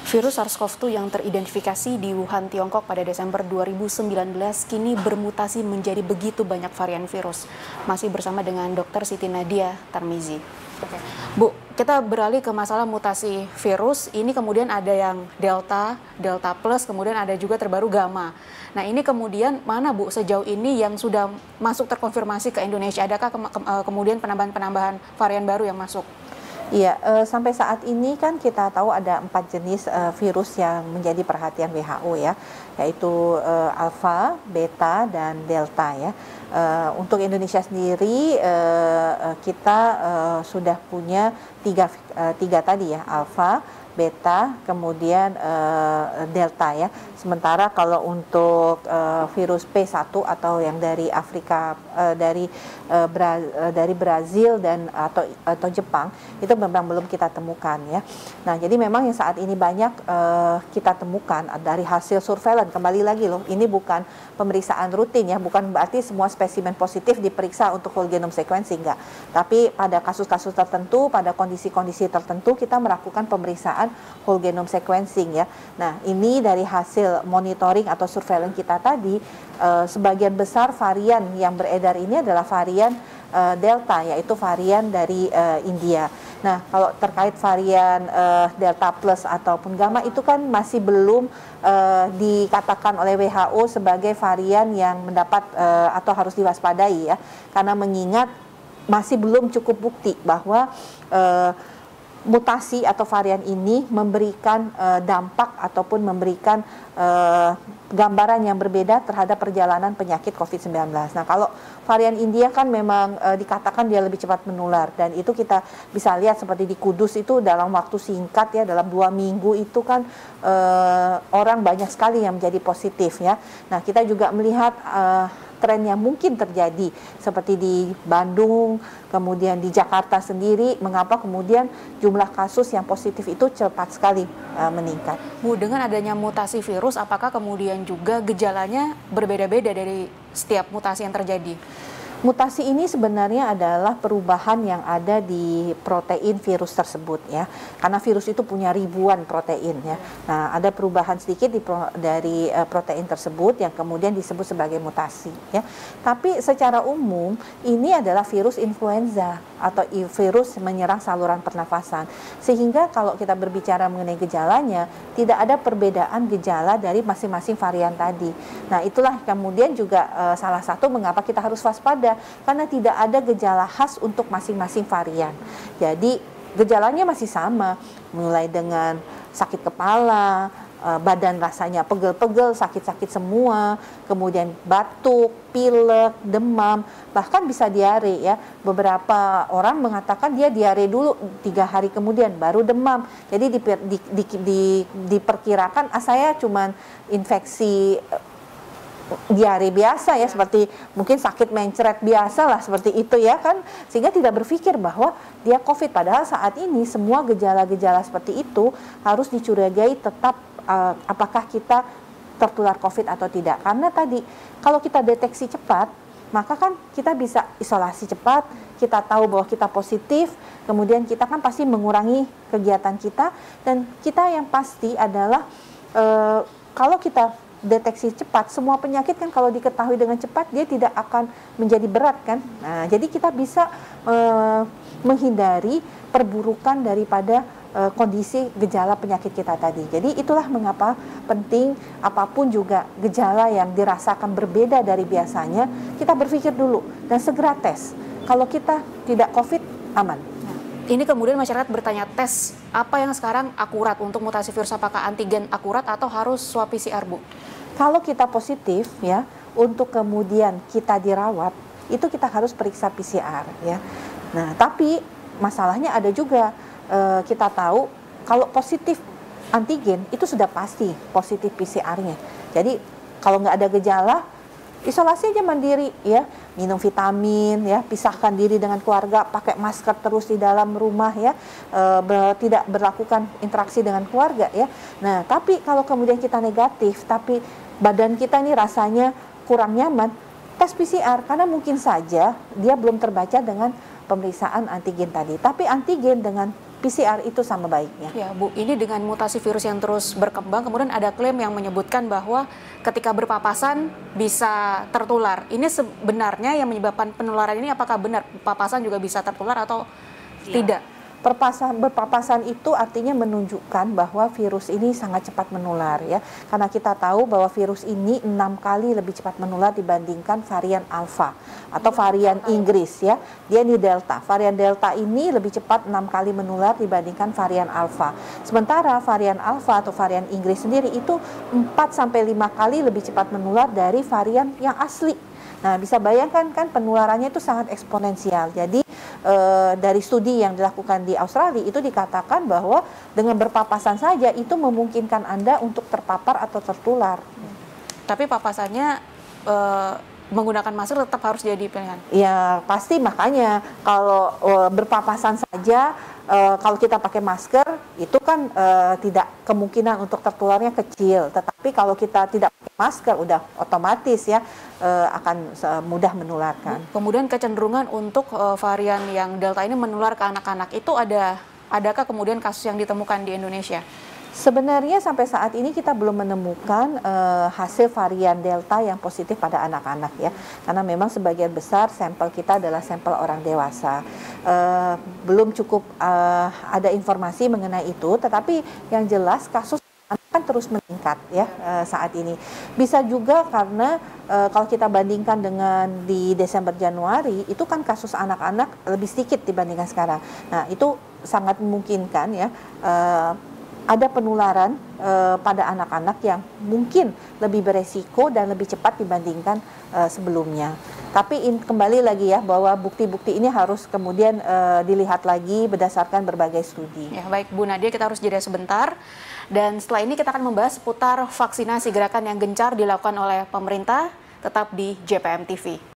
Virus SARS-CoV-2 yang teridentifikasi di Wuhan, Tiongkok pada Desember 2019 kini bermutasi menjadi begitu banyak varian virus. Masih bersama dengan Dr. Siti Nadia Tarmizi. Oke. Bu, kita beralih ke masalah mutasi virus. Ini kemudian ada yang Delta, Delta Plus, kemudian ada juga terbaru Gamma. Nah, ini kemudian mana Bu sejauh ini yang sudah masuk terkonfirmasi ke Indonesia? Adakah kemudian penambahan varian baru yang masuk? Iya, sampai saat ini kan kita tahu ada 4 jenis virus yang menjadi perhatian WHO ya, yaitu Alpha, Beta, dan Delta ya. Untuk Indonesia sendiri kita sudah punya tiga tadi ya, Alpha, Beta, kemudian Delta ya. Sementara kalau untuk virus P1 atau yang dari Afrika, dari Brazil dan atau Jepang itu memang belum kita temukan ya. Nah, jadi memang yang saat ini banyak kita temukan dari hasil surveillance. Kembali lagi loh, ini bukan pemeriksaan rutin ya, bukan berarti semua spesimen positif diperiksa untuk whole genome sequencing, enggak. Tapi pada kasus-kasus tertentu, pada kondisi-kondisi tertentu kita melakukan pemeriksaan whole genome sequencing ya. Nah, ini dari hasil monitoring atau surveillance kita tadi, sebagian besar varian yang beredar ini adalah varian Delta, yaitu varian dari India. Nah, kalau terkait varian Delta Plus ataupun Gamma itu kan masih belum dikatakan oleh WHO sebagai varian yang mendapat atau harus diwaspadai ya, karena mengingat masih belum cukup bukti bahwa mutasi atau varian ini memberikan dampak ataupun memberikan gambaran yang berbeda terhadap perjalanan penyakit COVID-19. Nah, kalau varian India kan memang dikatakan dia lebih cepat menular, dan itu kita bisa lihat seperti di Kudus itu dalam waktu singkat ya, dalam 2 minggu itu kan orang banyak sekali yang menjadi positif ya. Nah, kita juga melihat tren yang mungkin terjadi seperti di Bandung, kemudian di Jakarta sendiri, mengapa kemudian jumlah kasus yang positif itu cepat sekali meningkat. Bu, dengan adanya mutasi virus, apakah kemudian juga gejalanya berbeda-beda dari setiap mutasi yang terjadi? Mutasi ini sebenarnya adalah perubahan yang ada di protein virus tersebut ya, karena virus itu punya ribuan protein ya. Nah, ada perubahan sedikit dari protein tersebut yang kemudian disebut sebagai mutasi ya. Tapi secara umum ini adalah virus influenza atau virus menyerang saluran pernafasan, sehingga kalau kita berbicara mengenai gejalanya tidak ada perbedaan gejala dari masing-masing varian tadi. Nah, itulah kemudian juga salah satu mengapa kita harus waspada, karena tidak ada gejala khas untuk masing-masing varian. Jadi gejalanya masih sama, mulai dengan sakit kepala, badan rasanya pegel-pegel, sakit-sakit semua, kemudian batuk, pilek, demam, bahkan bisa diare ya. Beberapa orang mengatakan dia diare dulu 3 hari kemudian baru demam. Jadi diperkirakan saya cuman infeksi diare biasa ya, seperti mungkin sakit mencret biasa lah seperti itu ya kan, sehingga tidak berpikir bahwa dia COVID. Padahal saat ini semua gejala-gejala seperti itu harus dicurigai tetap apakah kita tertular COVID atau tidak. Karena tadi kalau kita deteksi cepat, maka kan kita bisa isolasi cepat, kita tahu bahwa kita positif, kemudian kita kan pasti mengurangi kegiatan kita, dan kita yang pasti adalah kalau kita deteksi cepat, semua penyakit kan kalau diketahui dengan cepat dia tidak akan menjadi berat kan. Nah, jadi kita bisa menghindari perburukan daripada kondisi gejala penyakit kita tadi. Jadi itulah mengapa penting apapun juga gejala yang dirasakan berbeda dari biasanya, kita berpikir dulu dan segera tes. Kalau kita tidak COVID, aman. Ini kemudian masyarakat bertanya, tes apa yang sekarang akurat untuk mutasi virus, apakah antigen akurat atau harus swab PCR, Bu? Kalau kita positif ya, untuk kemudian kita dirawat, itu kita harus periksa PCR ya. Nah, tapi masalahnya ada juga, kita tahu kalau positif antigen itu sudah pasti positif PCR-nya. Jadi kalau nggak ada gejala, isolasi aja mandiri ya, minum vitamin ya, pisahkan diri dengan keluarga, pakai masker terus di dalam rumah ya, tidak berlakukan interaksi dengan keluarga ya. Nah, tapi kalau kemudian kita negatif tapi badan kita ini rasanya kurang nyaman, tes PCR, karena mungkin saja dia belum terbaca dengan pemeriksaan antigen tadi. Tapi antigen dengan PCR itu sama baiknya. Ya Bu, ini dengan mutasi virus yang terus berkembang, kemudian ada klaim yang menyebutkan bahwa ketika berpapasan bisa tertular. Ini sebenarnya yang menyebabkan penularan ini apakah benar papasan juga bisa tertular atau tidak? Berpapasan itu artinya menunjukkan bahwa virus ini sangat cepat menular ya. Karena kita tahu bahwa virus ini 6 kali lebih cepat menular dibandingkan varian Alpha atau varian Inggris ya. Dia ini Delta. Varian Delta ini lebih cepat 6 kali menular dibandingkan varian Alpha. Sementara varian Alpha atau varian Inggris sendiri itu 4 sampai 5 kali lebih cepat menular dari varian yang asli. Nah, bisa bayangkan kan penularannya itu sangat eksponensial. Jadi dari studi yang dilakukan di Australia itu dikatakan bahwa dengan berpapasan saja itu memungkinkan Anda untuk terpapar atau tertular. Tapi papasannya menggunakan masker tetap harus jadi pilihan. Ya pasti, makanya kalau berpapasan saja kalau kita pakai masker itu kan tidak, kemungkinan untuk tertularnya kecil. Tetapi kalau kita tidak pakai masker udah otomatis ya akan mudah menularkan. Kemudian kecenderungan untuk varian yang Delta ini menular ke anak-anak itu adakah kemudian kasus yang ditemukan di Indonesia? Sebenarnya sampai saat ini kita belum menemukan hasil varian Delta yang positif pada anak-anak ya, karena memang sebagian besar sampel kita adalah sampel orang dewasa. Belum cukup ada informasi mengenai itu, tetapi yang jelas kasus akan terus meningkat ya saat ini. Bisa juga karena kalau kita bandingkan dengan di Desember Januari itu kan kasus anak-anak lebih sedikit dibandingkan sekarang. Nah itu sangat memungkinkan ya ada penularan pada anak-anak yang mungkin lebih beresiko dan lebih cepat dibandingkan sebelumnya. Tapi kembali lagi ya bahwa bukti-bukti ini harus kemudian dilihat lagi berdasarkan berbagai studi. Ya, baik Bu Nadia, kita harus jeda sebentar. Dan setelah ini kita akan membahas seputar vaksinasi, gerakan yang gencar dilakukan oleh pemerintah, tetap di JPM TV.